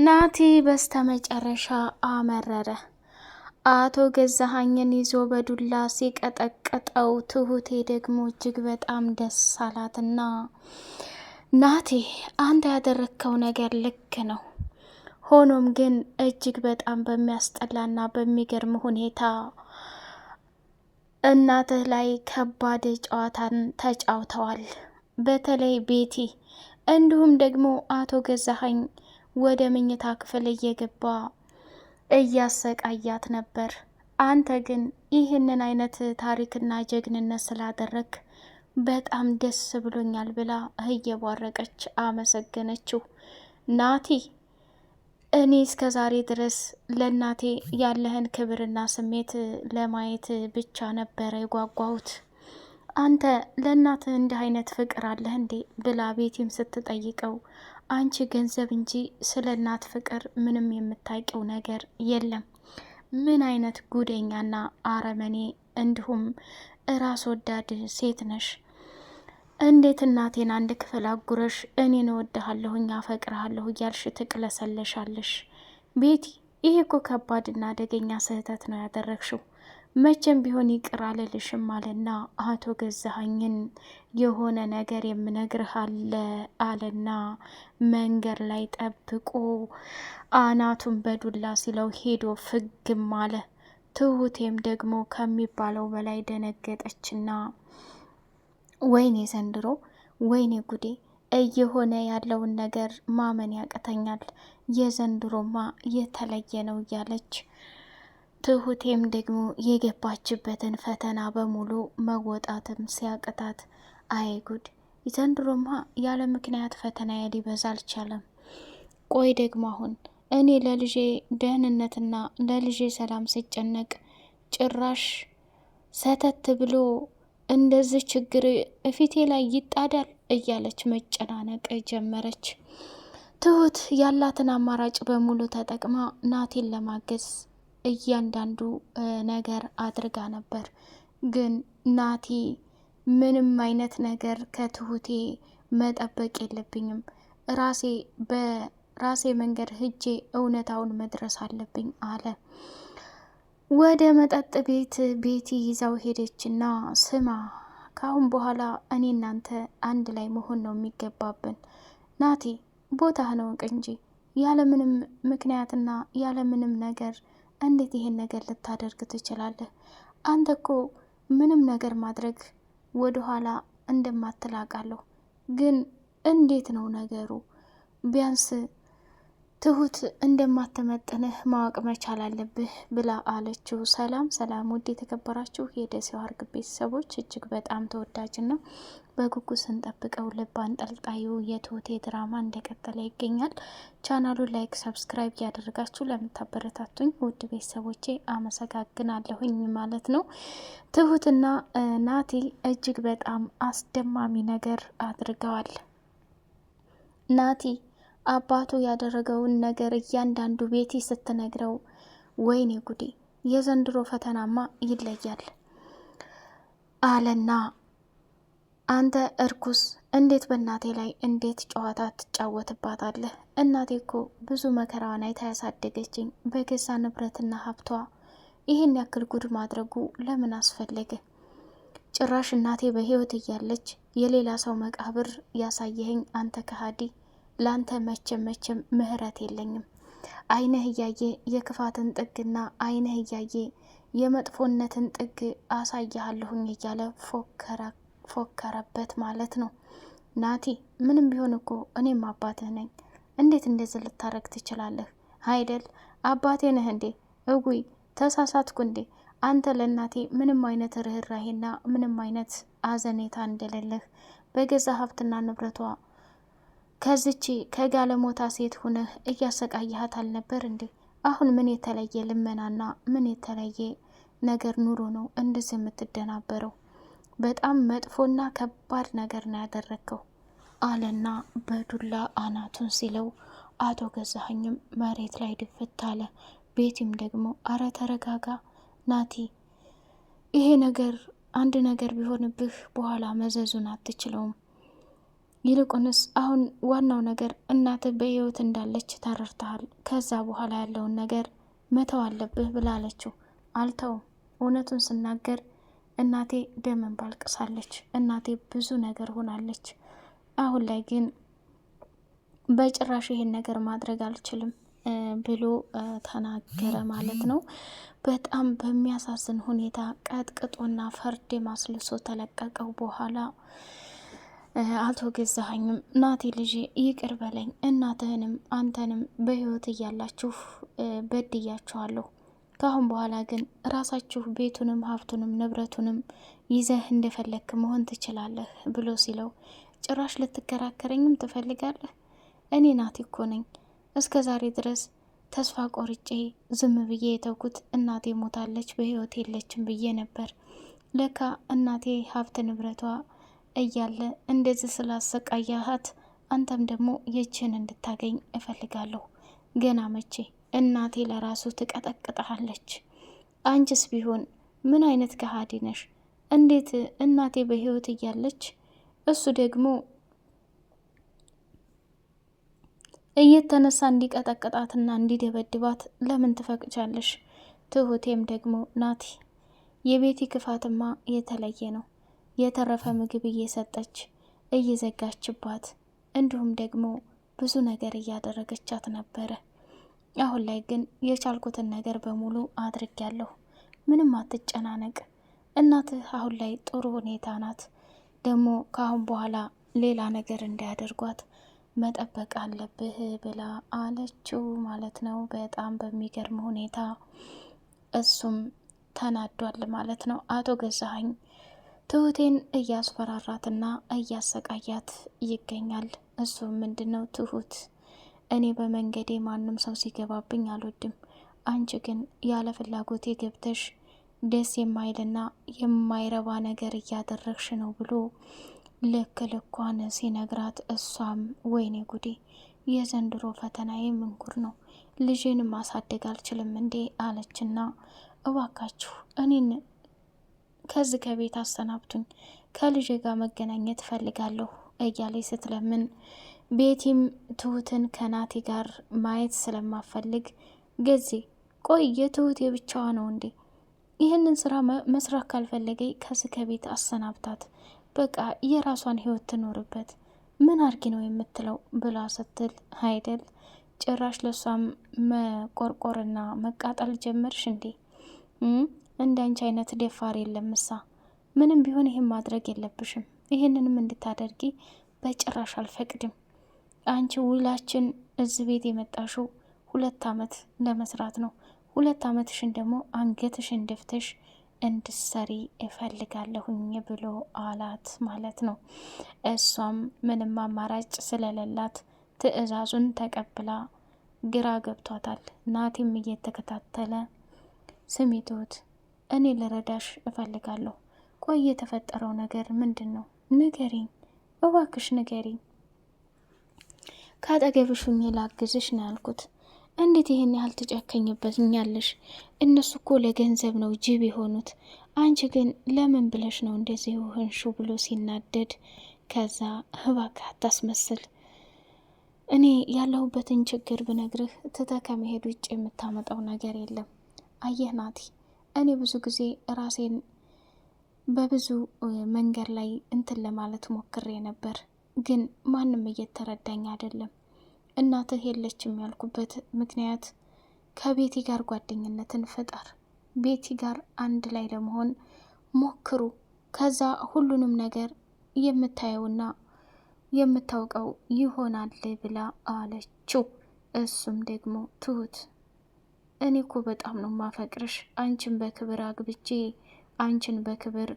ናቲ በስተመጨረሻ አመረረ። አቶ ገዛኸኝን ይዞ በዱላ ሲቀጠቅጠው ትሁቴ ደግሞ እጅግ በጣም ደስ አላትና ናቲ አንተ ያደረግከው ነገር ልክ ነው፣ ሆኖም ግን እጅግ በጣም በሚያስጠላና በሚገርም ሁኔታ እናትህ ላይ ከባድ ጨዋታን ተጫውተዋል። በተለይ ቤቲ እንዲሁም ደግሞ አቶ ገዛኸኝ ወደ መኝታ ክፍል እየገባ እያሰቃያት ነበር። አንተ ግን ይህንን አይነት ታሪክና ጀግንነት ስላደረግ በጣም ደስ ብሎኛል ብላ እየቧረቀች አመሰገነችው። ናቲ እኔ እስከ ዛሬ ድረስ ለእናቴ ያለህን ክብርና ስሜት ለማየት ብቻ ነበረ የጓጓሁት። አንተ ለእናትህ እንዲህ አይነት ፍቅር አለህ እንዴ ብላ ቤቲም ስትጠይቀው አንቺ ገንዘብ እንጂ ስለ እናት ፍቅር ምንም የምታውቂው ነገር የለም። ምን አይነት ጉደኛና አረመኔ እንዲሁም ራስ ወዳድ ሴት ነሽ? እንዴት እናቴን አንድ ክፍል አጉረሽ እኔን እወድሃለሁኝ አፈቅርሃለሁ እያልሽ ትቅለሰለሻለሽ? ቤቲ ይሄ እኮ ከባድና አደገኛ ስህተት ነው ያደረግሽው። መቼም ቢሆን ይቅር አልልሽም አለና አቶ ገዛኸኝን የሆነ ነገር የምነግርህ አለ አለና መንገድ ላይ ጠብቆ አናቱን በዱላ ሲለው ሄዶ ፍግም አለ። ትሁቴም ደግሞ ከሚባለው በላይ ደነገጠችና ወይኔ ዘንድሮ ወይኔ ጉዴ እየሆነ ያለውን ነገር ማመን ያቅተኛል፣ የዘንድሮማ የተለየ ነው እያለች ትሁቴም ደግሞ የገባችበትን ፈተና በሙሉ መወጣትም ሲያቅታት አይ ጉድ ዘንድሮማ ያለ ምክንያት ፈተና ሊበዛ አልቻለም። ቆይ ደግሞ አሁን እኔ ለልጄ ደህንነትና ለልጄ ሰላም ስጨነቅ ጭራሽ ሰተት ብሎ እንደዚህ ችግር እፊቴ ላይ ይጣዳል እያለች መጨናነቅ ጀመረች። ትሁት ያላትን አማራጭ በሙሉ ተጠቅማ ናቲን ለማገዝ እያንዳንዱ ነገር አድርጋ ነበር። ግን ናቲ ምንም አይነት ነገር ከትሁቴ መጠበቅ የለብኝም፣ በራሴ መንገድ ሂጄ እውነታውን መድረስ አለብኝ አለ። ወደ መጠጥ ቤት ቤቲ ይዛው ሄደችና ስማ ካሁን በኋላ እኔ እናንተ አንድ ላይ መሆን ነው የሚገባብን። ናቲ ቦታህን እወቅ እንጂ ያለምንም ምክንያትና ያለምንም ነገር እንዴት ይሄን ነገር ልታደርግ ትችላለህ? አንተ እኮ ምንም ነገር ማድረግ ወደኋላ እንደማትላቃለሁ። ግን እንዴት ነው ነገሩ? ቢያንስ ትሁት እንደማትመጥንህ ማወቅ መቻል አለብህ ብላ አለችው። ሰላም ሰላም፣ ውድ የተከበራችሁ የደሴው አርግ ቤተሰቦች እጅግ በጣም ተወዳጅና በጉጉት ስንጠብቀው ልብ አንጠልጣዩ የትሁቴ ድራማ እንደቀጠለ ይገኛል። ቻናሉን ላይክ፣ ሰብስክራይብ እያደረጋችሁ ለምታበረታቱኝ ውድ ቤተሰቦቼ አመሰግናለሁኝ ማለት ነው። ትሁትና ናቲ እጅግ በጣም አስደማሚ ነገር አድርገዋል። ናቲ አባቱ ያደረገውን ነገር እያንዳንዱ ቤቲ ስትነግረው ወይኔ ጉዴ የዘንድሮ ፈተናማ ይለያል አለና አንተ እርኩስ እንዴት በእናቴ ላይ እንዴት ጨዋታ ትጫወትባታለህ? እናቴ እኮ ብዙ መከራዋን አይታ ያሳደገችኝ በገዛ ንብረትና ሀብቷ ይህን ያክል ጉድ ማድረጉ ለምን አስፈለገ? ጭራሽ እናቴ በህይወት እያለች የሌላ ሰው መቃብር ያሳየኸኝ አንተ ከሃዲ፣ ላንተ መቼም ምህረት የለኝም። አይነህ እያየ የክፋትን ጥግና አይነህ እያየ የመጥፎነትን ጥግ አሳያለሁኝ እያለ ፎከረበት ማለት ነው። ናቲ ምንም ቢሆን እኮ እኔም አባትህ ነኝ፣ እንዴት እንደዚህ ልታረግ ትችላለህ? አይደል አባቴ ነህ እንዴ? እጉይ ተሳሳትኩ እንዴ? አንተ ለእናቴ ምንም አይነት ርህራሄና ምንም አይነት አዘኔታ እንደሌለህ በገዛ ሀብትና ንብረቷ ከዚች ከጋለሞታ ሴት ሁነህ እያሰቃያሃት አልነበር እንዴ? አሁን ምን የተለየ ልመናና ምን የተለየ ነገር ኑሮ ነው እንደዚህ የምትደናበረው? በጣም መጥፎና ከባድ ነገር ነው ያደረግከው አለና በዱላ አናቱን ሲለው አቶ ገዛኸኝም መሬት ላይ ድፍት አለ። ቤቲም ደግሞ አረ ተረጋጋ ናቲ፣ ይሄ ነገር አንድ ነገር ቢሆንብህ በኋላ መዘዙን አትችለውም ይልቁንስ አሁን ዋናው ነገር እናትህ በህይወት እንዳለች ተረድተሃል። ከዛ በኋላ ያለውን ነገር መተው አለብህ ብላለችው። አልተውም። እውነቱን ስናገር እናቴ ደም እንባ አልቅሳለች። እናቴ ብዙ ነገር ሆናለች። አሁን ላይ ግን በጭራሽ ይሄን ነገር ማድረግ አልችልም ብሎ ተናገረ ማለት ነው። በጣም በሚያሳዝን ሁኔታ ቀጥቅጦና ፈርድ ማስልሶ ተለቀቀው። በኋላ አቶ ገዛኸኝም ናቲ ልጄ ይቅር በለኝ፣ እናትህንም አንተንም በህይወት እያላችሁ በድያችኋለሁ። ከአሁን በኋላ ግን ራሳችሁ ቤቱንም ሀብቱንም ንብረቱንም ይዘህ እንደፈለግክ መሆን ትችላለህ ብሎ ሲለው፣ ጭራሽ ልትከራከረኝም ትፈልጋለህ? እኔ ናቲ እኮ ነኝ። እስከ ዛሬ ድረስ ተስፋ ቆርጬ ዝም ብዬ የተውኩት እናቴ ሞታለች በህይወት የለችም ብዬ ነበር። ለካ እናቴ ሀብት ንብረቷ እያለ እንደዚህ ስላሰቃያሃት አንተም ደግሞ ይችን እንድታገኝ እፈልጋለሁ። ገና መቼ እናቴ ለራሱ ትቀጠቅጠሃለች። አንቺስ ቢሆን ምን አይነት ከሃዲ ነሽ? እንዴት እናቴ በህይወት እያለች እሱ ደግሞ እየተነሳ እንዲቀጠቅጣትና እንዲደበድባት ለምን ትፈቅጃለሽ? ትሁቴም ደግሞ ናቲ የቤቲ ክፋትማ የተለየ ነው። የተረፈ ምግብ እየሰጠች እየዘጋችባት፣ እንዲሁም ደግሞ ብዙ ነገር እያደረገቻት ነበረ። አሁን ላይ ግን የቻልኩትን ነገር በሙሉ አድርጊያለሁ። ምንም አትጨናነቅ። እናትህ አሁን ላይ ጥሩ ሁኔታ ናት። ደግሞ ከአሁን በኋላ ሌላ ነገር እንዳያደርጓት መጠበቅ አለብህ ብላ አለችው ማለት ነው። በጣም በሚገርም ሁኔታ እሱም ተናዷል ማለት ነው። አቶ ገዛኸኝ ትሁቴን እያስፈራራትና እያሰቃያት ይገኛል። እሱም ምንድነው ትሁት፣ እኔ በመንገዴ ማንም ሰው ሲገባብኝ አልወድም። አንቺ ግን ያለ ፍላጎቴ ገብተሽ ደስ የማይልና የማይረባ ነገር እያደረግሽ ነው ብሎ ልክ ልኳን ሲነግራት፣ እሷም ወይኔ ጉዴ የዘንድሮ ፈተናዬ ምንጉር ነው፣ ልጄን ማሳደግ አልችልም እንዴ አለችና እባካችሁ እኔን ከዚህ ከቤት አሰናብቱኝ፣ ከልጄ ጋር መገናኘት እፈልጋለሁ እያለች ስትለምን፣ ቤቲም ትሁትን ከናቲ ጋር ማየት ስለማፈልግ ገዜ ቆይ የትሁት የብቻዋ ነው እንዴ? ይህንን ስራ መስራት ካልፈለገኝ ከዚህ ከቤት አሰናብታት፣ በቃ የራሷን ህይወት ትኖርበት፣ ምን አርጊ ነው የምትለው ብላ ስትል፣ አይደል ጭራሽ ለሷም መቆርቆርና መቃጠል ጀመርሽ እንዴ? እንዳንቺ አይነት ደፋር የለምሳ። ምንም ቢሆን ይህን ማድረግ የለብሽም። ይህንንም እንድታደርጊ በጭራሽ አልፈቅድም። አንቺ ውላችን እዚህ ቤት የመጣሽው 2 አመት ለመስራት ነው። 2 አመትሽን ደግሞ አንገትሽን ደፍተሽ እንድሰሪ እፈልጋለሁኝ ብሎ አላት ማለት ነው። እሷም ምንም አማራጭ ስለሌላት ትዕዛዙን ተቀብላ ግራ ገብቷታል። ናቲም እየተከታተለ ስሚ ትሁት፣ እኔ ልረዳሽ እፈልጋለሁ። ቆይ የተፈጠረው ነገር ምንድን ነው? ንገሪኝ እባክሽ ንገሪኝ። ካጠገብሽ ሁኜ ላግዝሽ ነው ያልኩት። እንዴት ይሄን ያህል ትጨከኝበትኛለሽ? እነሱ እኮ ለገንዘብ ነው ጅብ የሆኑት። አንቺ ግን ለምን ብለሽ ነው እንደዚህ ሆንሽው ብሎ ሲናደድ፣ ከዛ እባክህ አታስመስል፣ እኔ ያለሁበትን ችግር ብነግርህ ትተህ ከመሄድ ውጭ የምታመጣው ነገር የለም። አየህ ናቲ፣ እኔ ብዙ ጊዜ ራሴን በብዙ መንገድ ላይ እንትን ለማለት ሞክሬ ነበር፣ ግን ማንም እየተረዳኝ አይደለም። እናትህ የለችም ያልኩበት ምክንያት ከቤቲ ጋር ጓደኝነትን ፍጠር፣ ቤቲ ጋር አንድ ላይ ለመሆን ሞክሩ፣ ከዛ ሁሉንም ነገር የምታየውና የምታውቀው ይሆናል ብላ አለችው። እሱም ደግሞ ትሁት፣ እኔ እኮ በጣም ነው ማፈቅርሽ፣ አንቺን በክብር አግብቼ አንቺን በክብር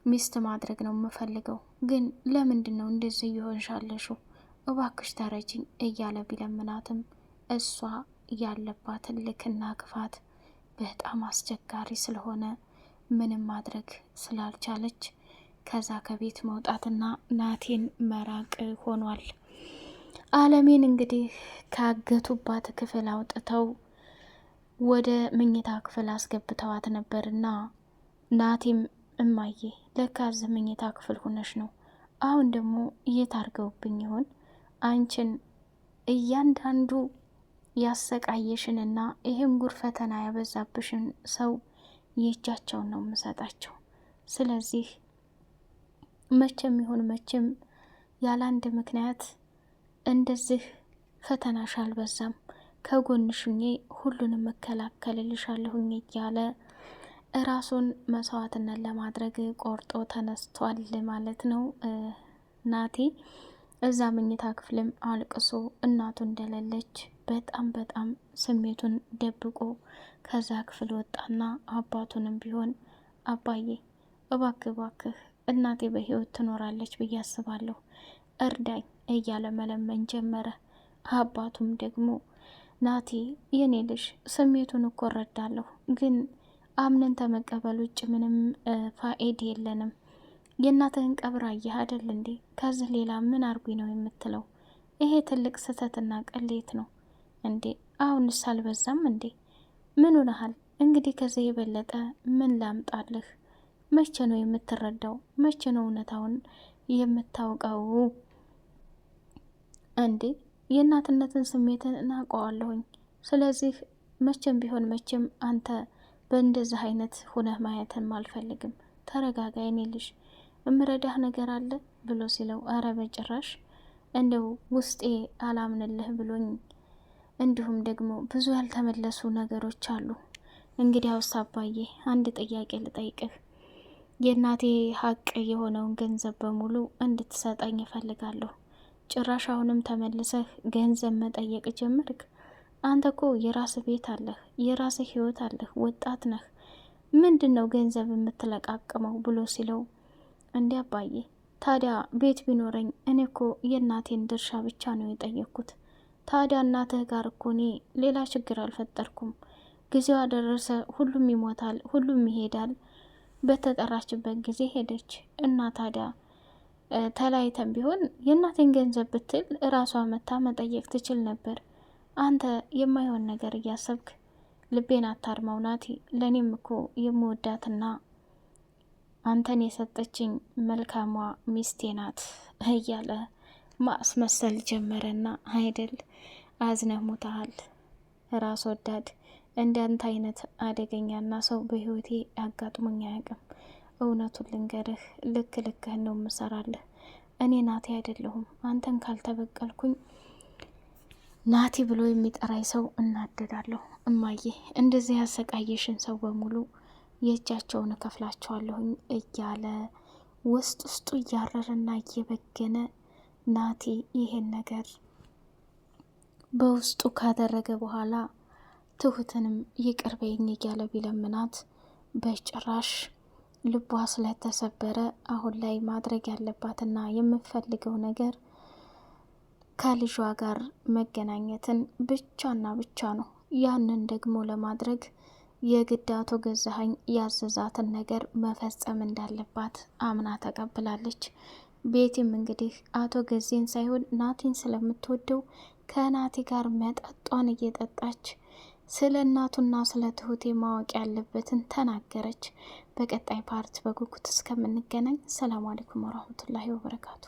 ሚስት ማድረግ ነው የምፈልገው፣ ግን ለምንድን ነው እንደዚህ እየሆንሻለሽው? እባክሽ ተረጅኝ እያለ ቢለምናትም እሷ ያለባትን ልክና ክፋት በጣም አስቸጋሪ ስለሆነ ምንም ማድረግ ስላልቻለች ከዛ ከቤት መውጣትና ናቲን መራቅ ሆኗል። አለሜን እንግዲህ ካገቱባት ክፍል አውጥተው ወደ መኝታ ክፍል አስገብተዋት ነበርና ናቲም እማዬ ለካ እዚህ መኝታ ክፍል ሆነሽ ነው፣ አሁን ደግሞ እየታርገውብኝ ይሆን? አንቺን እያንዳንዱ ያሰቃየሽንና ይህን ጉር ፈተና ያበዛብሽን ሰው የእጃቸውን ነው የምሰጣቸው። ስለዚህ መቼም ይሁን መቼም ያለ አንድ ምክንያት እንደዚህ ፈተናሽ አልበዛም፣ ከጎንሽ ሁኜ ሁሉንም እከላከልልሻለሁኝ እያለ ራሱን መስዋዕትነት ለማድረግ ቆርጦ ተነስቷል ማለት ነው ናቲ። እዛ መኝታ ክፍልም አልቅሶ እናቱ እንደሌለች በጣም ስሜቱን ደብቆ ከዛ ክፍል ወጣና አባቱንም ቢሆን አባዬ እባክህ እናቴ በህይወት ትኖራለች ብዬ አስባለሁ፣ እርዳኝ እያለ መለመን ጀመረ። አባቱም ደግሞ ናቲ የኔ ልጅ ስሜቱን እኮ እረዳለሁ፣ ግን አምነን ተመቀበል ውጭ ምንም ፋይዳ የለንም። የእናትህን ቀብር አየህ አይደል እንዴ? ከዚህ ሌላ ምን አርጉኝ ነው የምትለው? ይሄ ትልቅ ስህተትና ቅሌት ነው እንዴ! አሁንስ አልበዛም እንዴ? ምን ሆነሃል? እንግዲህ ከዚህ የበለጠ ምን ላምጣልህ? መቼ ነው የምትረዳው? መቼ ነው እውነታውን የምታውቀው? እንዴ የእናትነትን ስሜትን እናውቀዋለሁኝ። ስለዚህ መቼም ቢሆን መቼም አንተ በእንደዚህ አይነት ሁነህ ማየትን አልፈልግም። ተረጋጋ የኔ ልጅ፣ እምረዳህ ነገር አለ ብሎ ሲለው፣ አረ በጭራሽ እንደው ውስጤ አላምንልህ ብሎኝ፣ እንዲሁም ደግሞ ብዙ ያልተመለሱ ነገሮች አሉ። እንግዲያውስ አባዬ አንድ ጥያቄ ልጠይቅህ። የእናቴ ሀቅ የሆነውን ገንዘብ በሙሉ እንድትሰጠኝ እፈልጋለሁ። ጭራሽ አሁንም ተመልሰህ ገንዘብ መጠየቅ ጀመርክ? አንተ እኮ የራስህ ቤት አለህ፣ የራስህ ህይወት አለህ፣ ወጣት ነህ። ምንድን ነው ገንዘብ የምትለቃቅመው ብሎ ሲለው፣ እንዲ አባዬ ታዲያ ቤት ቢኖረኝ እኔ እኮ የእናቴን ድርሻ ብቻ ነው የጠየቅኩት። ታዲያ እናትህ ጋር እኮ እኔ ሌላ ችግር አልፈጠርኩም። ጊዜዋ ደረሰ፣ ሁሉም ይሞታል፣ ሁሉም ይሄዳል። በተጠራችበት ጊዜ ሄደች እና ታዲያ ተለያይተን ቢሆን የእናቴን ገንዘብ ብትል እራሷ መታ መጠየቅ ትችል ነበር። አንተ የማይሆን ነገር እያሰብክ ልቤን አታርማው ናቲ። ለእኔም እኮ የምወዳትና አንተን የሰጠችኝ መልካሟ ሚስቴ ናት እያለ ማስመሰል ጀመረና፣ አይደል አዝነህ ሞተሃል። ራስ ወዳድ እንዳንተ አይነት አደገኛና ሰው በህይወቴ አጋጥሞኝ አያውቅም። እውነቱን ልንገርህ፣ ልክህን ነው የምሰራልህ። እኔ ናቲ አይደለሁም። አንተን ካልተበቀልኩኝ ናቲ ብሎ የሚጠራኝ ሰው እናደዳለሁ። እማዬ እንደዚህ ያሰቃየሽን ሰው በሙሉ የእጃቸውን እከፍላቸዋለሁኝ እያለ ውስጡ እያረረና እየበገነ ናቲ ይሄን ነገር በውስጡ ካደረገ በኋላ ትሁትንም ይቅር በይኝ እያለ ቢለምናት በጭራሽ ልቧ ስለተሰበረ አሁን ላይ ማድረግ ያለባትና የምፈልገው ነገር ከልጇ ጋር መገናኘትን ብቻና ብቻ ነው። ያንን ደግሞ ለማድረግ የግድ አቶ ገዛኸኝ ያዘዛትን ነገር መፈጸም እንዳለባት አምና ተቀብላለች። ቤቲም እንግዲህ አቶ ገዜን ሳይሆን ናቲን ስለምትወደው ከናቲ ጋር መጠጧን እየጠጣች ስለ እናቱና ስለ ትሁቴ ማወቅ ያለበትን ተናገረች። በቀጣይ ፓርት በጉጉት እስከምንገናኝ ሰላም አለይኩም ወራህመቱላሂ ወበረካቱ።